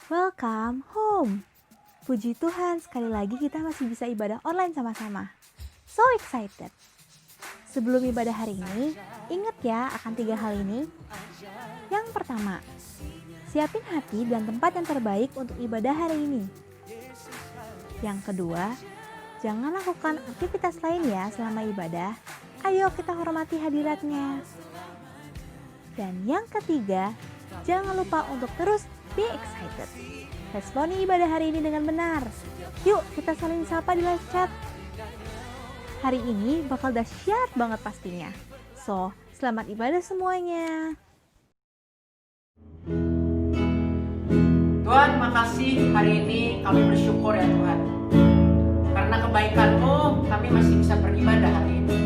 Welcome home. Puji Tuhan, sekali lagi kita masih bisa ibadah online sama-sama. So excited. Sebelum ibadah hari ini, ingat ya akan 3 hal ini. Yang pertama, siapin hati dan tempat yang terbaik untuk ibadah hari ini. Yang kedua, jangan lakukan aktivitas lain ya selama ibadah. Ayo kita hormati hadiratnya. Dan yang ketiga, jangan lupa untuk terus be excited. Responi ibadah hari ini dengan benar. Yuk kita saling sapa di live chat. Hari ini bakal dahsyat banget pastinya. So, selamat ibadah semuanya. Tuhan, makasih hari ini kami bersyukur ya Tuhan. Karena kebaikan-Mu kami masih bisa beribadah hari ini.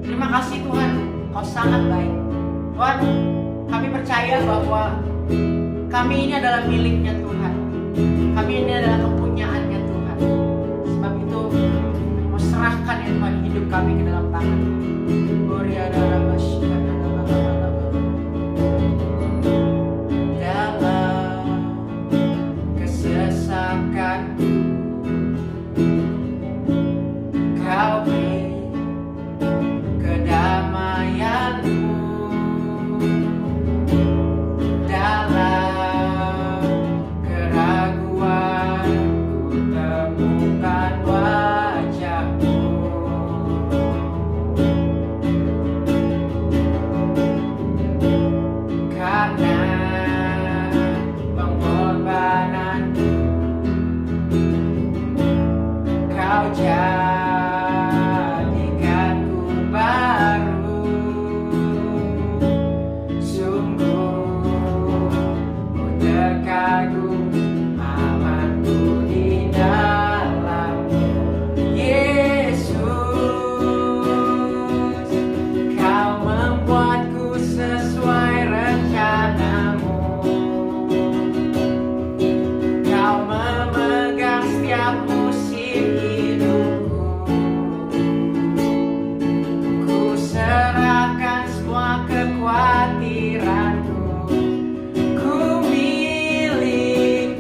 Terima kasih Tuhan, Kau sangat baik. Tuhan, kami percaya bahwa kami ini adalah miliknya Tuhan. Kami ini adalah kepunyaannya Tuhan. Sebab itu kami mau serahkan ya Tuhan hidup kami ke dalam tangan. Dalam kesesakanku Kau beri kedamaian-Mu. Dalam keraguan ku temukan wajah-Mu. Karena pengorbananmu Kau jadikanku baru. Sungguh ku terkagum amanku di dalam-Mu. Yesus, Kau membuatku sesuai rencana-Mu. Kau memegang setiap musim hidupku. Ku serahkan semua kekhawatiranku. Ku milikmu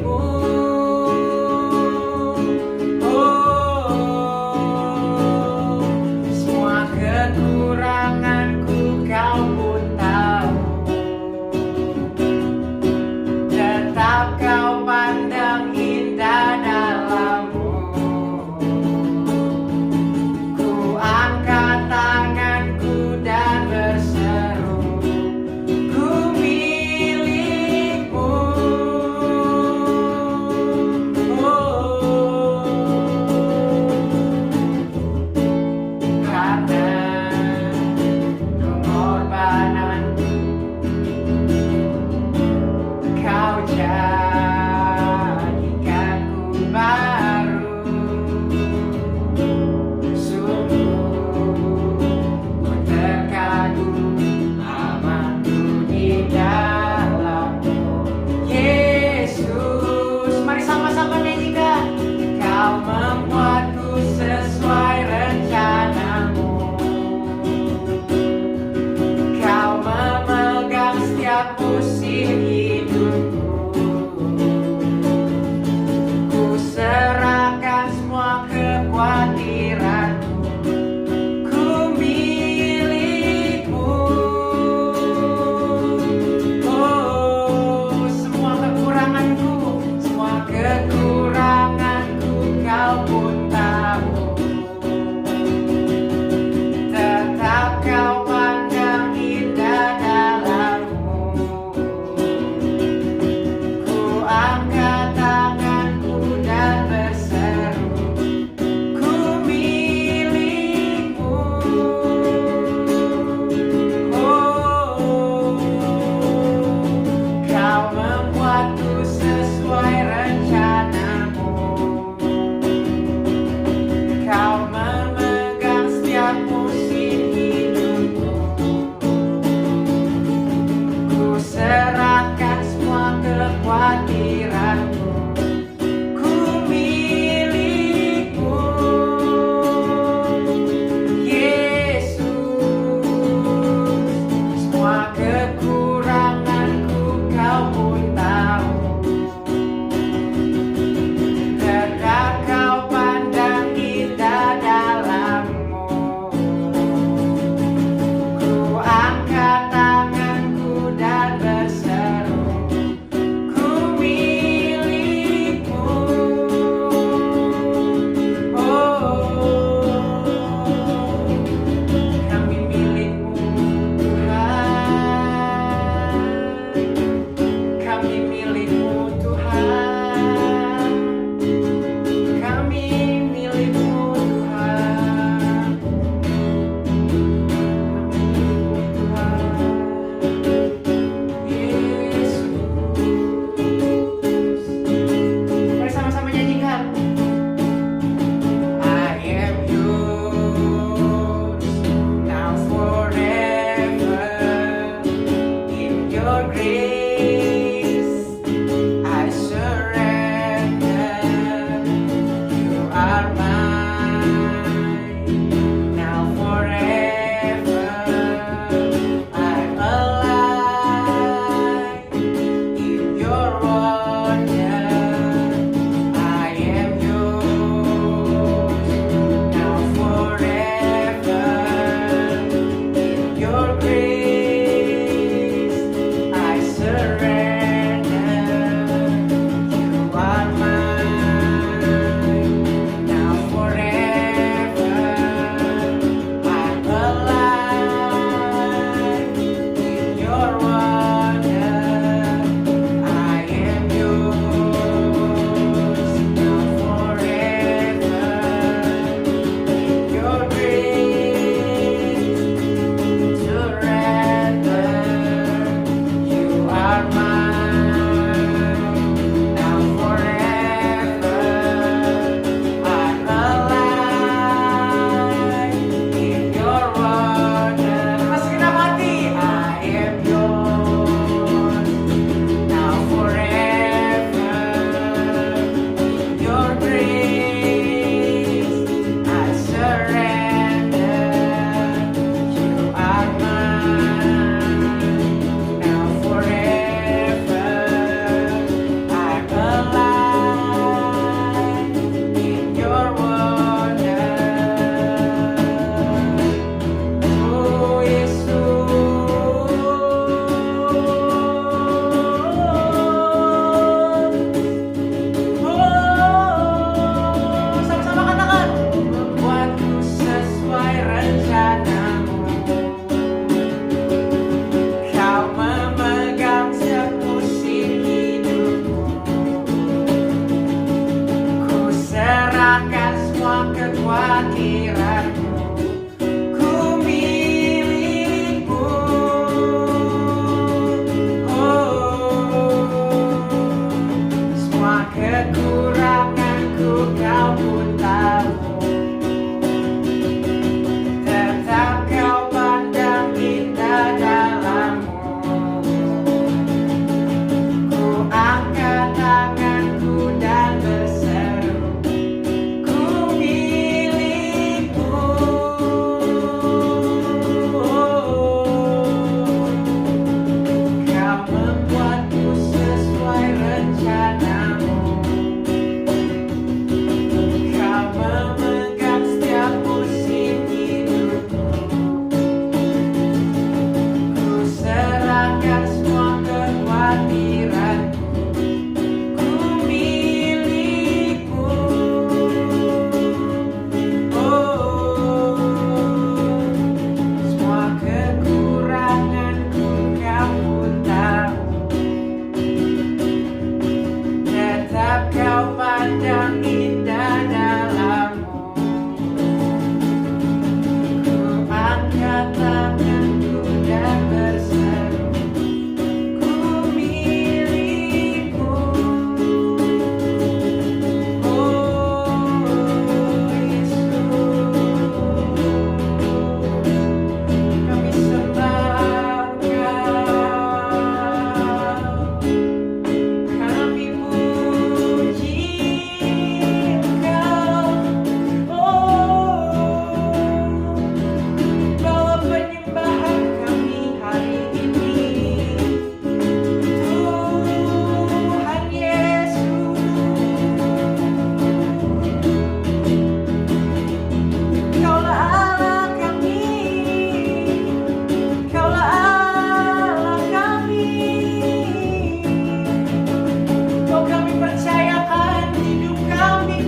semua kekhawatiranmu. Ku milikmu. Semua kekuranganku kau pun tahu. Tetap kau pandang indah dalammu. Ku angkat tanganku dan berseru, ku milikmu. Kau membuatku sesuai rencanamu. Kau memegang setiap musim hidupku. Ku serahkan semua kekhawatiranku. Ku milikmu. Semua kekuranganku kau pun tahu. Tetap kau pandang indah dalammu. Ku angkat tanganku dan berseru, ku milikmu. Yesus, kami sembah Engkau. Kami puji Engkau. Bawa penyembahan kami hari ini, Tuhan Yesus. Kaulah Allah kami, Kaulah Allah kami. Oh, kami percayakan hidup kami,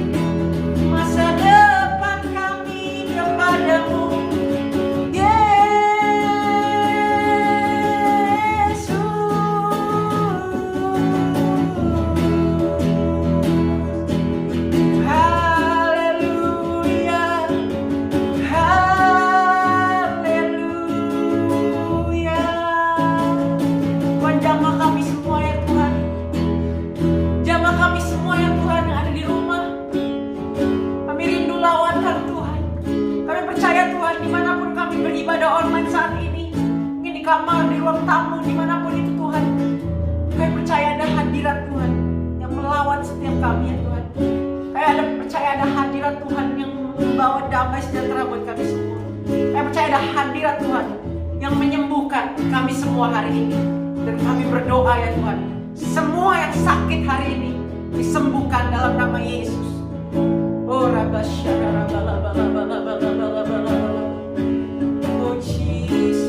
masa depan kami kepadamu, Yesus. Haleluya, haleluya. Tuhan, jamah kami semua ya Tuhan. Jamah kami semua ya Tuhan yang ada di rumah. Kami rindu lawatan Tuhan. Kami percaya Tuhan, dimanapun kami beribadah online saat ini, mungkin di kamar, di ruang tamu, dimanapun itu Tuhan, kami percaya ada hadirat Tuhan yang melawat setiap kami ya Tuhan. Percaya ada hadirat Tuhan yang membawa damai sejahtera buat kami semua. Kami percaya ada hadirat Tuhan yang menyembuhkan kami semua hari ini. Dan kami berdoa ya Tuhan, semua yang sakit hari ini disembuhkan dalam nama Yesus. Oh Oh Jesus,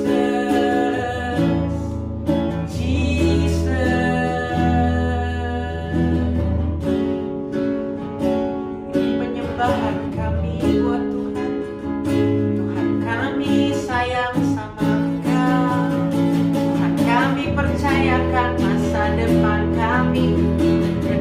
Jesus. Ini penyembahan kami buat Tuhan. Tuhan, kami sayang sama Engkau. Tuhan, kami percayakan masa depan kami ke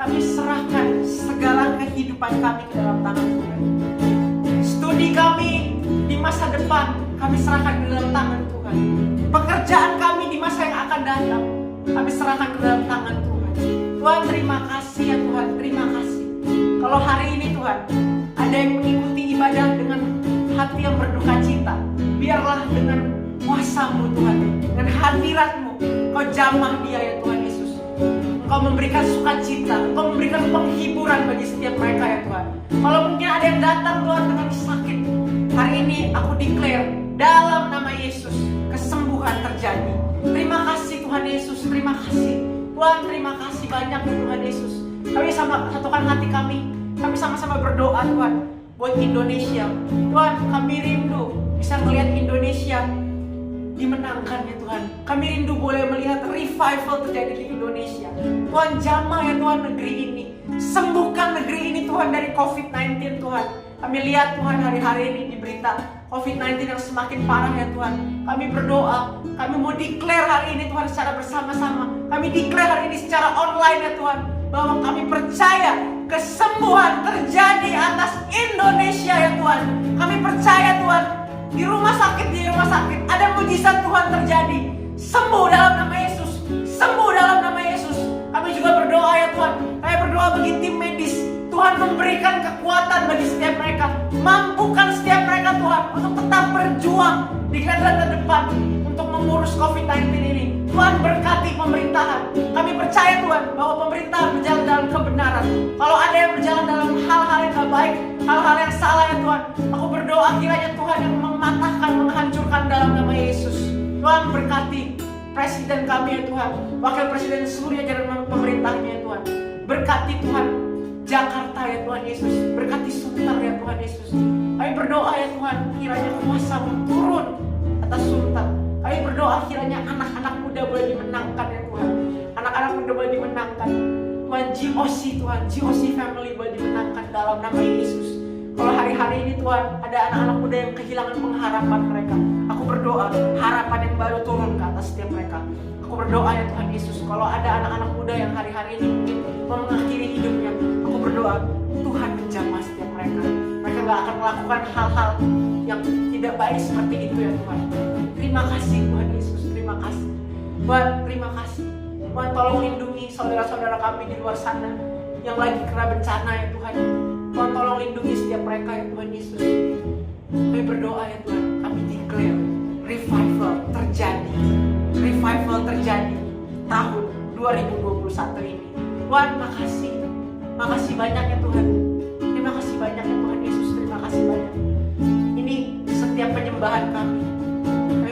kami serahkan segala kehidupan kami ke dalam tangan Tuhan. Studi kami di masa depan, kami serahkan ke dalam tangan Tuhan. Pekerjaan kami di masa yang akan datang, kami serahkan ke dalam tangan Tuhan. Tuhan, terima kasih ya Tuhan, terima kasih. Kalau hari ini Tuhan, ada yang mengikuti ibadah dengan hati yang berduka cita, biarlah dengan kuasa-Mu Tuhan, dengan hadirat-Mu, Kau jamah dia ya Tuhan Yesus. Kau memberikan sukacita, Kau memberikan penghiburan bagi setiap mereka ya Tuhan. Kalau mungkin ada yang datang Tuhan dengan sakit, hari ini aku declare dalam nama Yesus kesembuhan terjadi. Terima kasih Tuhan Yesus, terima kasih Tuhan, terima kasih banyak ya Tuhan Yesus. Kami sama satukan hati kami sama-sama berdoa Tuhan buat Indonesia. Tuhan, kami rindu bisa melihat Indonesia dimenangkan ya Tuhan. Kami rindu boleh melihat revival terjadi di Indonesia. Tuhan, jamah ya Tuhan negeri ini. Sembuhkan negeri ini Tuhan dari COVID-19 Tuhan. Kami lihat Tuhan hari-hari ini di berita COVID-19 yang semakin parah ya Tuhan. Kami berdoa, kami mau declare hari ini Tuhan secara bersama-sama. Kami declare hari ini secara online ya Tuhan, bahwa kami percaya kesembuhan terjadi atas Indonesia ya Tuhan. Kami percaya Tuhan, di rumah sakit ada mujizat Tuhan terjadi. Sembuh dalam nama Yesus, sembuh dalam nama Yesus. Kami juga berdoa ya Tuhan, kami berdoa bagi tim medis. Tuhan memberikan kekuatan bagi setiap mereka, mampukan setiap mereka Tuhan untuk tetap berjuang di garda terdepan untuk mengurus COVID-19 ini. Tuhan, berkati pemerintahan. Kami percaya Tuhan bahwa pemerintahan berjalan dalam kebenaran. Kalau ada yang berjalan dalam hal-hal yang gak baik, hal-hal yang salah ya Tuhan, aku berdoa kiranya Tuhan yang mematahkan, menghancurkan dalam nama Yesus. Tuhan, berkati presiden kami ya Tuhan, wakil presiden seluruh jajaran pemerintahnya ya Tuhan. Berkati Tuhan Jakarta ya Tuhan Yesus, berkati Sunter ya Tuhan Yesus. Kami berdoa ya Tuhan, kiranya kuasa-Mu turun atas Sunter. Kami berdoa kiranya anak-anak muda boleh dimenangkan ya Tuhan. Anak-anak muda boleh dimenangkan. Tuhan, GOC family boleh dimenangkan dalam nama Yesus. Kalau hari-hari ini Tuhan, ada anak-anak muda yang kehilangan pengharapan mereka, aku berdoa harapan yang baru turun ke atas setiap mereka. Aku berdoa ya Tuhan Yesus, kalau ada anak-anak muda yang hari-hari ini mungkin mau mengakhiri hidupnya, aku berdoa Tuhan menjamah setiap mereka. Mereka gak akan melakukan hal-hal yang tidak baik seperti itu ya Tuhan. Terima kasih Tuhan Yesus, terima kasih Tuhan, terima kasih Tuhan. Tolong lindungi saudara-saudara kami di luar sana yang lagi kena bencana ya Tuhan. Tuhan, tolong lindungi setiap mereka ya Tuhan Yesus. Kami berdoa ya Tuhan, kami declare revival terjadi tahun 2021 ini. Tuhan, makasih banyak ya Tuhan. Terima kasih banyak ya Tuhan Yesus, terima kasih banyak. Ini setiap penyembahan kami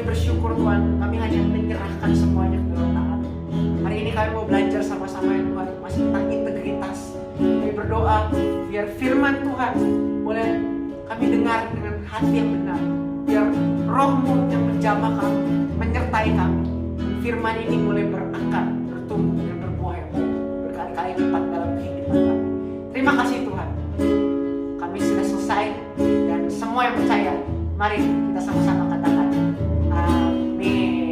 bersyukur Tuhan, kami hanya menyerahkan semuanya ke dalam tangan. Hari ini kami mau belajar sama-sama ya Tuhan, masih tentang integritas. Kami berdoa biar firman Tuhan boleh kami dengar dengan hati yang benar. Biar Roh-Mu yang menjamah kami, menyertai kami. Firman ini boleh berakar, bertumbuh dan berbuah yang baik, berkali-kali lipat dalam kehidupan kami. Terima kasih Tuhan. Kami sudah selesai dan semua yang percaya, mari kita sama-sama katakan amin.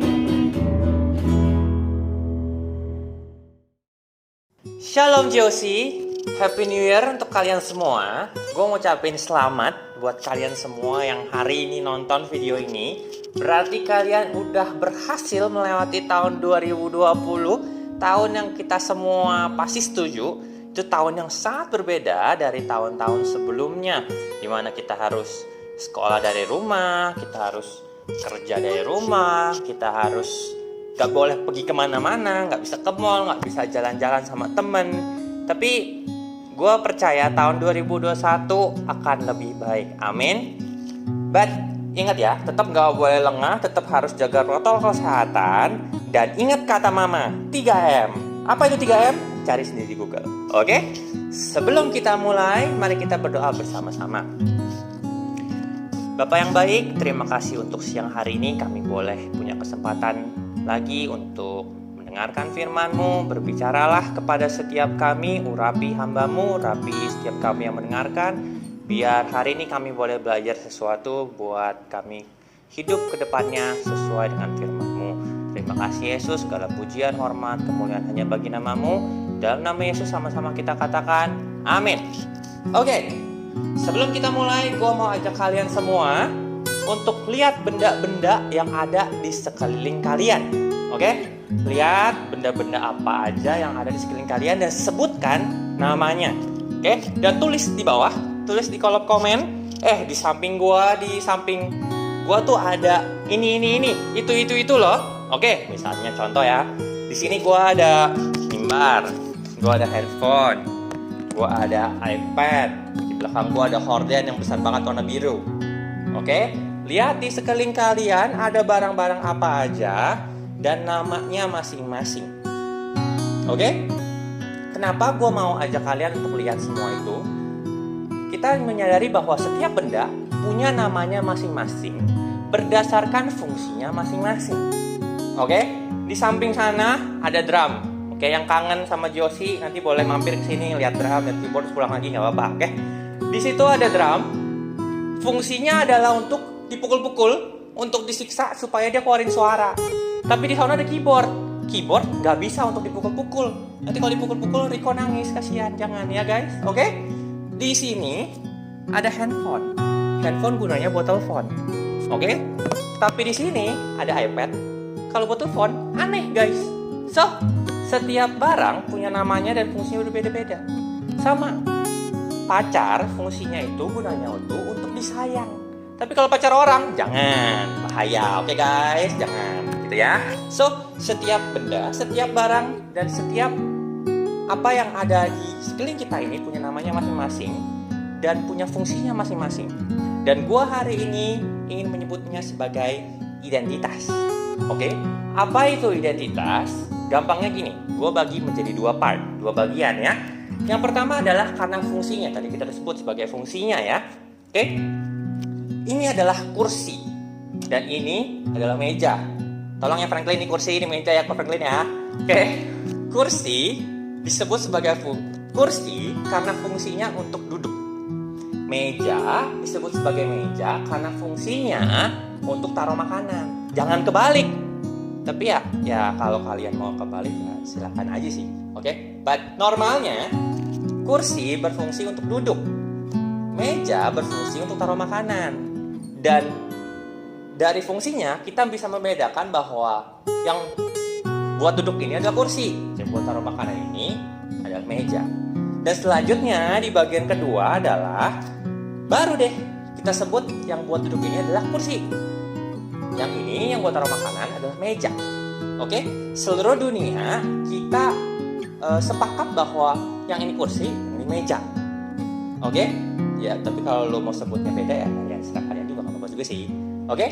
Shalom Josie, Happy New Year untuk kalian semua. Gue mau ucapin selamat buat kalian semua yang hari ini nonton video ini. Berarti kalian udah berhasil melewati tahun 2020, tahun yang kita semua pasti setuju. Itu tahun yang sangat berbeda dari tahun-tahun sebelumnya, dimana kita harus sekolah dari rumah, kita harus kerja dari rumah, kita harus gak boleh pergi kemana-mana, gak bisa ke mall, gak bisa jalan-jalan sama temen. Tapi gue percaya tahun 2021 akan lebih baik, amin. But ingat ya, tetap gak boleh lengah, tetap harus jaga protokol kesehatan. Dan ingat kata mama, 3M. Apa itu 3M? Cari sendiri di Google, oke? Sebelum kita mulai, mari kita berdoa bersama-sama. Bapak yang baik, terima kasih untuk siang hari ini kami boleh punya kesempatan lagi untuk mendengarkan firman-Mu. Berbicaralah kepada setiap kami, urapi hamba-Mu, urapi setiap kami yang mendengarkan. Biar hari ini kami boleh belajar sesuatu buat kami hidup ke depannya sesuai dengan firman-Mu. Terima kasih Yesus, segala pujian, hormat, kemuliaan hanya bagi nama-Mu. Dalam nama Yesus sama-sama kita katakan amin. Oke, sebelum kita mulai, gue mau ajak kalian semua untuk lihat benda-benda yang ada di sekeliling kalian. Oke, lihat benda-benda apa aja yang ada di sekeliling kalian dan sebutkan namanya. Oke, dan tulis di bawah, tulis di kolom komen. Di samping gua tuh ada ini, itu loh. Oke, misalnya contoh ya. Di sini gua ada mimbar, gua ada handphone, gua ada iPad. Di belakang gua ada horden yang besar banget warna biru. Oke, lihat di sekeliling kalian ada barang-barang apa aja dan namanya masing-masing. Oke? Kenapa gua mau ajak kalian untuk lihat semua itu? Kita menyadari bahwa setiap benda punya namanya masing-masing berdasarkan fungsinya masing-masing. Oke? Di samping sana ada drum. Oke, yang kangen sama Josie nanti boleh mampir ke sini lihat drum dan keyboard pulang lagi nggak apa-apa. Oke? Di situ ada drum. Fungsinya adalah untuk dipukul-pukul, untuk disiksa supaya dia keluarin suara. Tapi di sana ada keyboard. Keyboard nggak bisa untuk dipukul-pukul. Nanti kalau dipukul-pukul Riko nangis, kasihan. Jangan ya guys. Oke? Di sini ada handphone. Handphone gunanya buat telepon. Oke? Tapi di sini ada iPad. Kalau buat telepon aneh guys. So, setiap barang punya namanya dan fungsinya berbeda-beda. Sama. Pacar fungsinya itu gunanya untuk disayang. Tapi kalau pacar orang jangan, bahaya. Oke guys, jangan gitu ya. So, setiap benda, setiap barang dan setiap apa yang ada di sekeliling kita ini punya namanya masing-masing dan punya fungsinya masing-masing. Dan gua hari ini ingin menyebutnya sebagai identitas. Oke, apa itu identitas? Gampangnya gini, gua bagi menjadi dua bagian ya. Yang pertama adalah karena fungsinya, tadi kita sebut sebagai fungsinya ya. Oke, ini adalah kursi dan ini adalah meja. Tolong ya Franklin, ini kursi, ini meja ya Franklin ya. Oke, kursi disebut sebagai kursi karena fungsinya untuk duduk. Meja disebut sebagai meja karena fungsinya untuk taruh makanan. Jangan kebalik. Tapi ya kalau kalian mau kebalik ya silakan aja sih. Oke? But normalnya kursi berfungsi untuk duduk. Meja berfungsi untuk taruh makanan. Dan dari fungsinya kita bisa membedakan bahwa yang buat duduk ini adalah kursi, yang buat taruh makanan ini adalah meja. Dan selanjutnya di bagian kedua adalah baru deh kita sebut yang buat duduk ini adalah kursi. Yang ini yang buat taruh makanan adalah meja. Oke? Seluruh dunia kita sepakat bahwa yang ini kursi, yang ini meja. Oke? Ya, tapi kalau lo mau sebutnya beda ya silakan ya juga nggak apa-apa juga sih. Oke?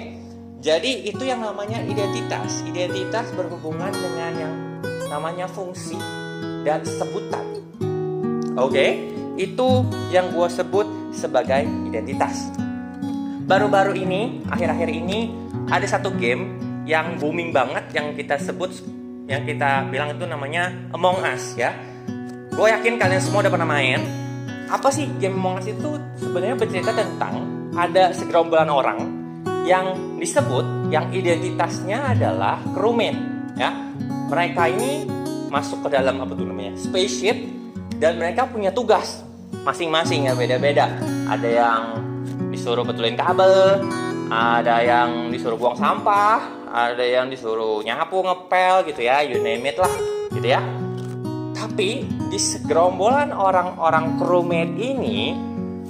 Jadi itu yang namanya identitas. Identitas berhubungan dengan yang namanya fungsi dan sebutan. Oke? Itu yang gue sebut sebagai identitas. Baru-baru ini, akhir-akhir ini ada satu game yang booming banget yang kita sebut, yang kita bilang itu namanya Among Us ya. Gue yakin kalian semua udah pernah main. Apa sih game Among Us itu? Sebenarnya bercerita tentang ada segerombolan orang yang disebut yang identitasnya adalah crewmate ya. Mereka ini masuk ke dalam apa tuh namanya spaceship dan mereka punya tugas masing-masing ya, beda-beda. Ada yang disuruh betulin kabel, ada yang disuruh buang sampah, ada yang disuruh nyapu, ngepel gitu ya, you name it lah gitu ya. Tapi di segerombolan orang-orang crewmate ini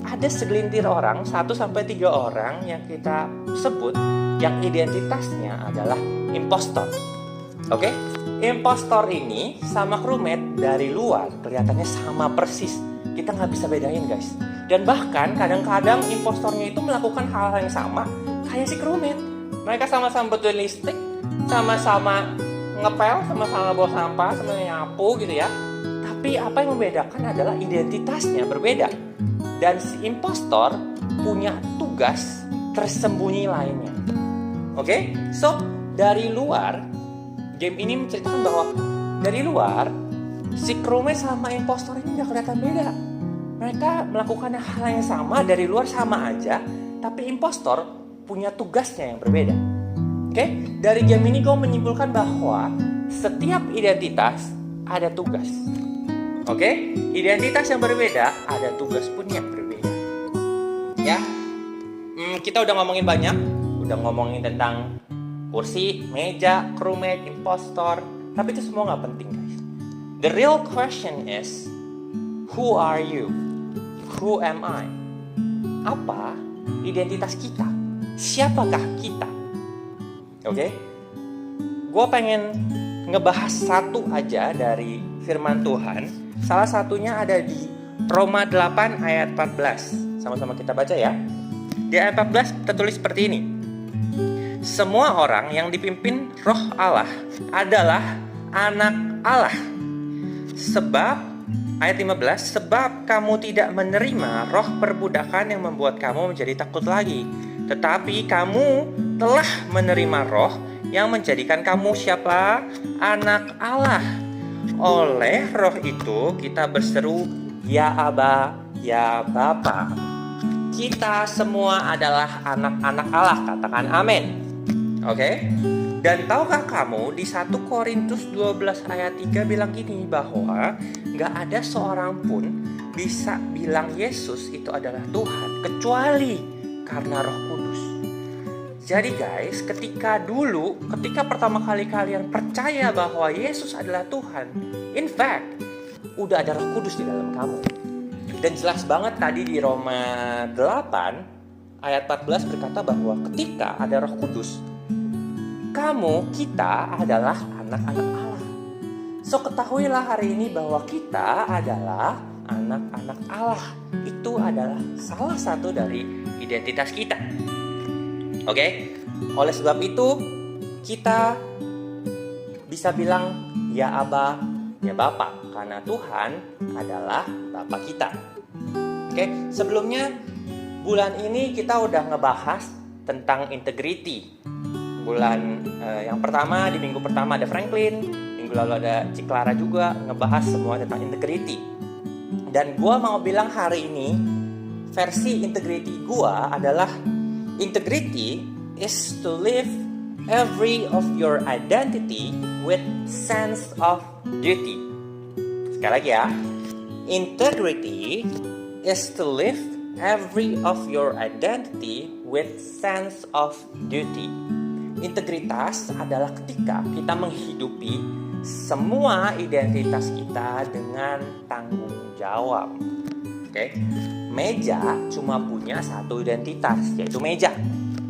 ada segelintir orang, 1-3 orang yang kita sebut yang identitasnya adalah impostor. Oke? Impostor ini sama crewmate dari luar kelihatannya sama persis. Kita nggak bisa bedain guys. Dan bahkan kadang-kadang impostornya itu melakukan hal yang sama kayak si crewmate. Mereka sama-sama betulin listrik, sama-sama ngepel, sama-sama bawa sampah, sama nyapu gitu ya. Tapi apa yang membedakan adalah identitasnya berbeda. Dan si impostor punya tugas tersembunyi lainnya. Oke? So, dari luar, game ini menceritakan bahwa dari luar, si crewmate sama impostor ini gak kelihatan beda. Mereka melakukan hal yang sama, dari luar sama aja, tapi impostor punya tugasnya yang berbeda. Oke? Dari game ini gue menyimpulkan bahwa setiap identitas ada tugas. Oke, identitas yang berbeda, ada tugas pun yang berbeda. Ya, kita udah ngomongin banyak, udah ngomongin tentang kursi, meja, crewmate, impostor, tapi itu semua nggak penting, guys. The real question is, who are you? Who am I? Apa identitas kita? Siapakah kita? Oke, gue pengen ngebahas satu aja dari firman Tuhan. Salah satunya ada di Roma 8 ayat 14. Sama-sama kita baca ya. Di ayat 14 tertulis seperti ini. Semua orang yang dipimpin Roh Allah adalah anak Allah. Sebab ayat 15, sebab kamu tidak menerima roh perbudakan yang membuat kamu menjadi takut lagi, tetapi kamu telah menerima roh yang menjadikan kamu siapa? Anak Allah. Oleh roh itu kita berseru, ya Aba, ya Bapa. Kita semua adalah anak-anak Allah, katakan amin. Oke? Dan tahukah kamu di 1 Korintus 12 ayat 3 bilang gini, bahwa gak ada seorang pun bisa bilang Yesus itu adalah Tuhan kecuali karena Roh Kudus. Jadi guys, ketika pertama kali kalian percaya bahwa Yesus adalah Tuhan, in fact, udah ada Roh Kudus di dalam kamu. Dan jelas banget tadi di Roma 8 ayat 14 berkata bahwa ketika ada Roh Kudus, kita adalah anak-anak Allah. So ketahuilah hari ini bahwa kita adalah anak-anak Allah. Itu adalah salah satu dari identitas kita. Oke? Oleh sebab itu kita bisa bilang ya Aba, ya Bapa, karena Tuhan adalah Bapa kita. Oke? Sebelumnya bulan ini kita udah ngebahas tentang integrity. Bulan yang pertama, di minggu pertama ada Franklin, minggu lalu ada Ciklara juga ngebahas semua tentang integrity. Dan gue mau bilang hari ini versi integrity gue adalah integrity is to live every of your identity with sense of duty. Sekali lagi ya, integrity is to live every of your identity with sense of duty. Integritas adalah ketika kita menghidupi semua identitas kita dengan tanggung jawab. Oke? Meja cuma punya satu identitas, yaitu meja.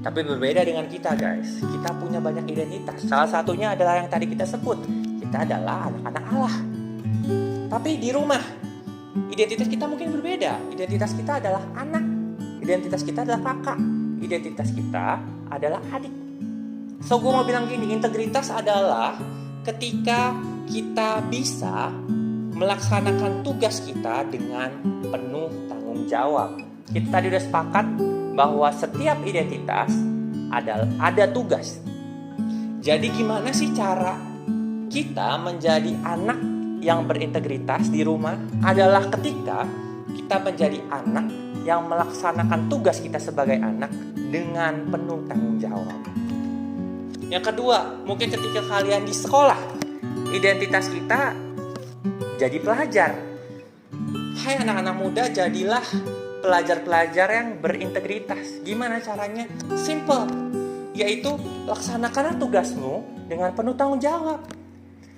Tapi berbeda dengan kita, guys. Kita punya banyak identitas. Salah satunya adalah yang tadi kita sebut. Kita adalah anak-anak Allah. Tapi di rumah, identitas kita mungkin berbeda. Identitas kita adalah anak. Identitas kita adalah kakak. Identitas kita adalah adik. So gue mau bilang gini, integritas adalah ketika kita bisa melaksanakan tugas kita dengan penuh tanggung jawab. Kita tadi udah sepakat bahwa setiap identitas ada tugas. Jadi gimana sih cara kita menjadi anak yang berintegritas di rumah? Adalah ketika kita menjadi anak yang melaksanakan tugas kita sebagai anak dengan penuh tanggung jawab. Yang kedua, mungkin ketika kalian di sekolah, identitas kita jadi pelajar. Hai anak-anak muda, jadilah pelajar-pelajar yang berintegritas. Gimana caranya? Simple, yaitu laksanakanlah tugasmu dengan penuh tanggung jawab.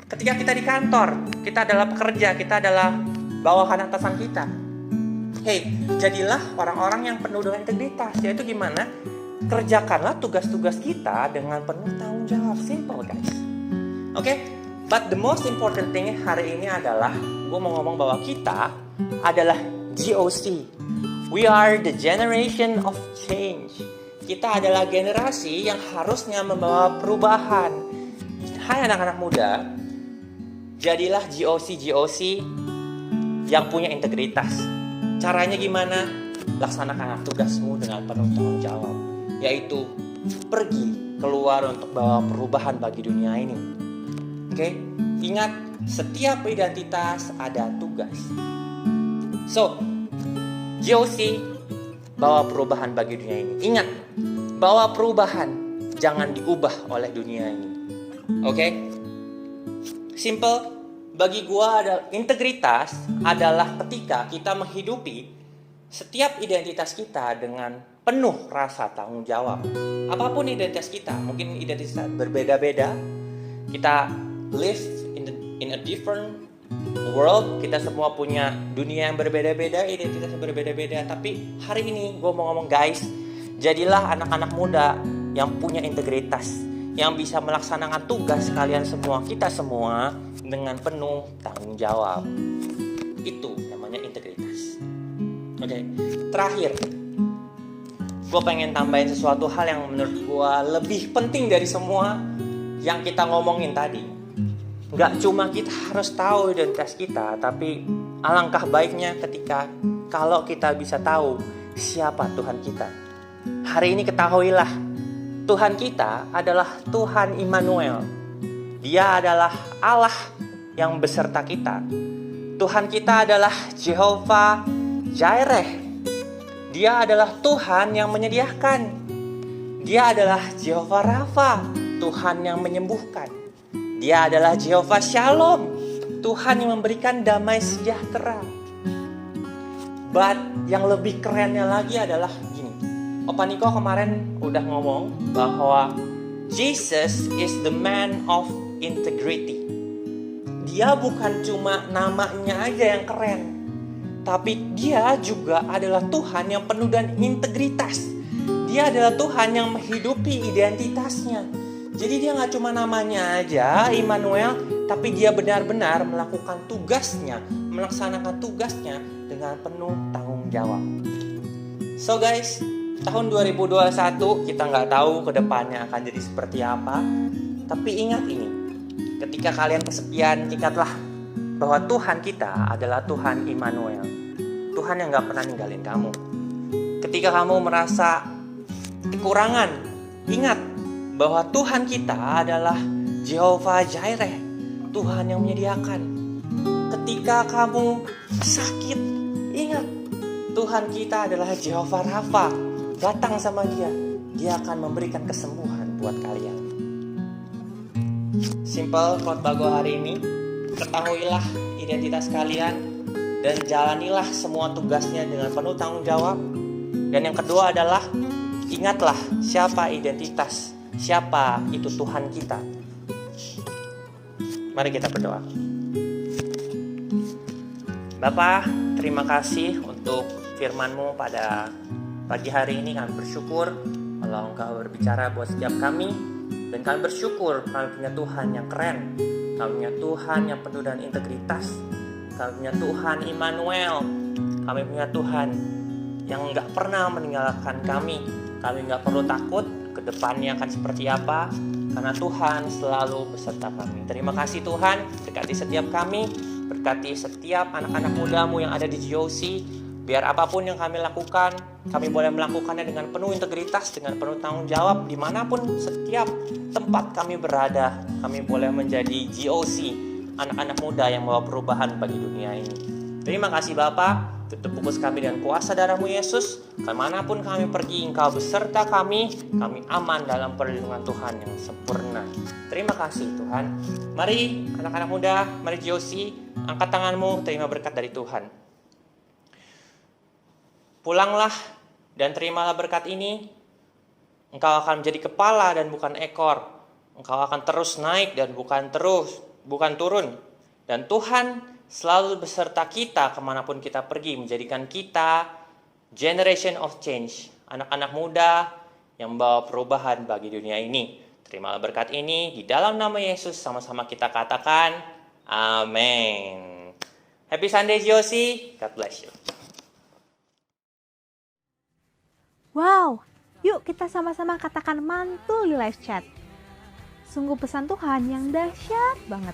Ketika kita di kantor, kita adalah pekerja, kita adalah bawahan atasan kita. Hey, jadilah orang-orang yang penuh dengan integritas, yaitu gimana? Kerjakanlah tugas-tugas kita dengan penuh tanggung jawab. Simple, guys. Oke? But the most important thing hari ini adalah gue mau ngomong bahwa kita adalah GOC. We are the generation of change. Kita adalah generasi yang harusnya membawa perubahan. Hai anak-anak muda, jadilah GOC yang punya integritas. Caranya gimana? Laksanakanlah tugasmu dengan penuh tanggung jawab, yaitu pergi keluar untuk bawa perubahan bagi dunia ini. Oke? Ingat, setiap identitas ada tugas. So, GOC bawa perubahan bagi dunia ini. Ingat, bawa perubahan, jangan diubah oleh dunia ini. Oke? Simple, Bagi gua ada integritas adalah ketika kita menghidupi setiap identitas kita dengan penuh rasa tanggung jawab. Apapun identitas kita, mungkin identitas berbeda-beda. Kita live in a different world. Kita semua punya dunia yang berbeda-beda, identitas yang berbeda-beda. Tapi hari ini gue mau ngomong guys, jadilah anak-anak muda yang punya integritas, yang bisa melaksanakan tugas kalian semua, kita semua dengan penuh tanggung jawab. Itu namanya integritas. Oke, terakhir gue pengen tambahin sesuatu hal yang menurut gue lebih penting dari semua yang kita ngomongin tadi. Gak cuma kita harus tahu identitas kita, tapi alangkah baiknya ketika kalau kita bisa tahu siapa Tuhan kita. Hari ini ketahuilah, Tuhan kita adalah Tuhan Immanuel. Dia adalah Allah yang beserta kita. Tuhan kita adalah Jehovah Jireh. Dia adalah Tuhan yang menyediakan. Dia adalah Jehovah Rafa, Tuhan yang menyembuhkan. Dia adalah Jehovah Shalom, Tuhan yang memberikan damai sejahtera. But yang lebih kerennya lagi adalah gini. Opa Niko kemarin udah ngomong bahwa Jesus is the man of integrity. Dia bukan cuma namanya aja yang keren, tapi dia juga adalah Tuhan yang penuh dengan integritas. Dia adalah Tuhan yang menghidupi identitasnya. Jadi dia gak cuma namanya aja Immanuel, tapi dia benar-benar melakukan tugasnya, melaksanakan tugasnya dengan penuh tanggung jawab. So guys, tahun 2021 kita gak tahu ke depannya akan jadi seperti apa. Tapi ingat ini, ketika kalian kesepian, ingatlah bahwa Tuhan kita adalah Tuhan Immanuel, Tuhan yang gak pernah ninggalin kamu. Ketika kamu merasa kekurangan, ingat bahwa Tuhan kita adalah Jehovah Jireh, Tuhan yang menyediakan. Ketika kamu sakit, ingat Tuhan kita adalah Jehovah Rafa. Datang sama Dia akan memberikan kesembuhan buat kalian. Simple khotbah gue hari ini. Ketahuilah identitas kalian dan jalanilah semua tugasnya dengan penuh tanggung jawab. Dan yang kedua adalah ingatlah siapa identitas, siapa itu Tuhan kita. Mari kita berdoa. Bapa, terima kasih untuk firman-Mu pada pagi hari ini. Kami bersyukur kalau Engkau berbicara buat setiap kami. Dan kami bersyukur kami punya Tuhan yang keren. Kami punya Tuhan yang penuh dengan integritas. Kami punya Tuhan Immanuel. Kami punya Tuhan yang gak pernah meninggalkan kami. Kami gak perlu takut ke depannya akan seperti apa, karena Tuhan selalu beserta kami. Terima kasih Tuhan, berkati setiap kami, berkati setiap anak-anak muda-Mu yang ada di GOC. Biar apapun yang kami lakukan, kami boleh melakukannya dengan penuh integritas, dengan penuh tanggung jawab. Dimanapun setiap tempat kami berada, kami boleh menjadi GOC, anak-anak muda yang membawa perubahan bagi dunia ini. Terima kasih Bapa. Tutup fokus kami dengan kuasa darah-Mu Yesus. Kemanapun kami pergi, Engkau beserta kami aman dalam perlindungan Tuhan yang sempurna. Terima kasih Tuhan. Mari anak-anak muda, mari GOC, angkat tanganmu, terima berkat dari Tuhan. Pulanglah dan terimalah berkat ini. Engkau akan menjadi kepala dan bukan ekor. Engkau akan terus naik dan bukan turun. Dan Tuhan selalu beserta kita kemanapun kita pergi, menjadikan kita generation of change, anak-anak muda yang membawa perubahan bagi dunia ini. Terimalah berkat ini di dalam nama Yesus, sama-sama kita katakan amin. Happy Sunday GOC, God bless you. Wow, yuk kita sama-sama katakan mantul di live chat. Sungguh pesan Tuhan yang dahsyat banget.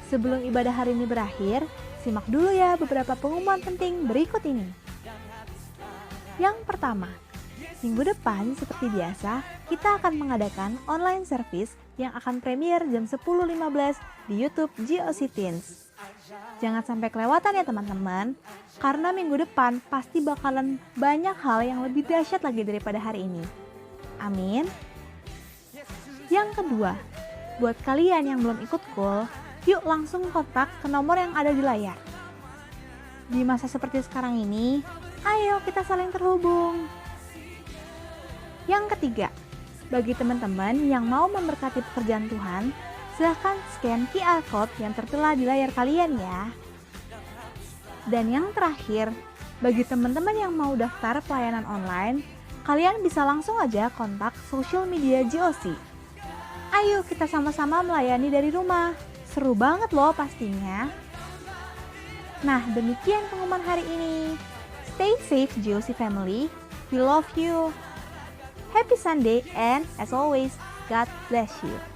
Sebelum ibadah hari ini berakhir, simak dulu ya beberapa pengumuman penting berikut ini. Yang pertama, minggu depan seperti biasa, kita akan mengadakan online service yang akan premier jam 10.15 di YouTube GOC Teens. Jangan sampai kelewatan ya teman-teman, karena minggu depan pasti bakalan banyak hal yang lebih dahsyat lagi daripada hari ini. Amin. Yang kedua, buat kalian yang belum ikut call, Yuk langsung kontak ke nomor yang ada di layar. Di masa seperti sekarang ini, ayo kita saling terhubung. Yang ketiga, bagi teman-teman yang mau memberkati pekerjaan Tuhan, silahkan scan QR Code yang tertera di layar kalian ya. Dan yang terakhir, bagi teman-teman yang mau daftar pelayanan online, kalian bisa langsung aja kontak social media GOC. Ayo kita sama-sama melayani dari rumah. Seru banget loh pastinya. Nah, demikian pengumuman hari ini. Stay safe GOC family. We love you. Happy Sunday and as always, God bless you.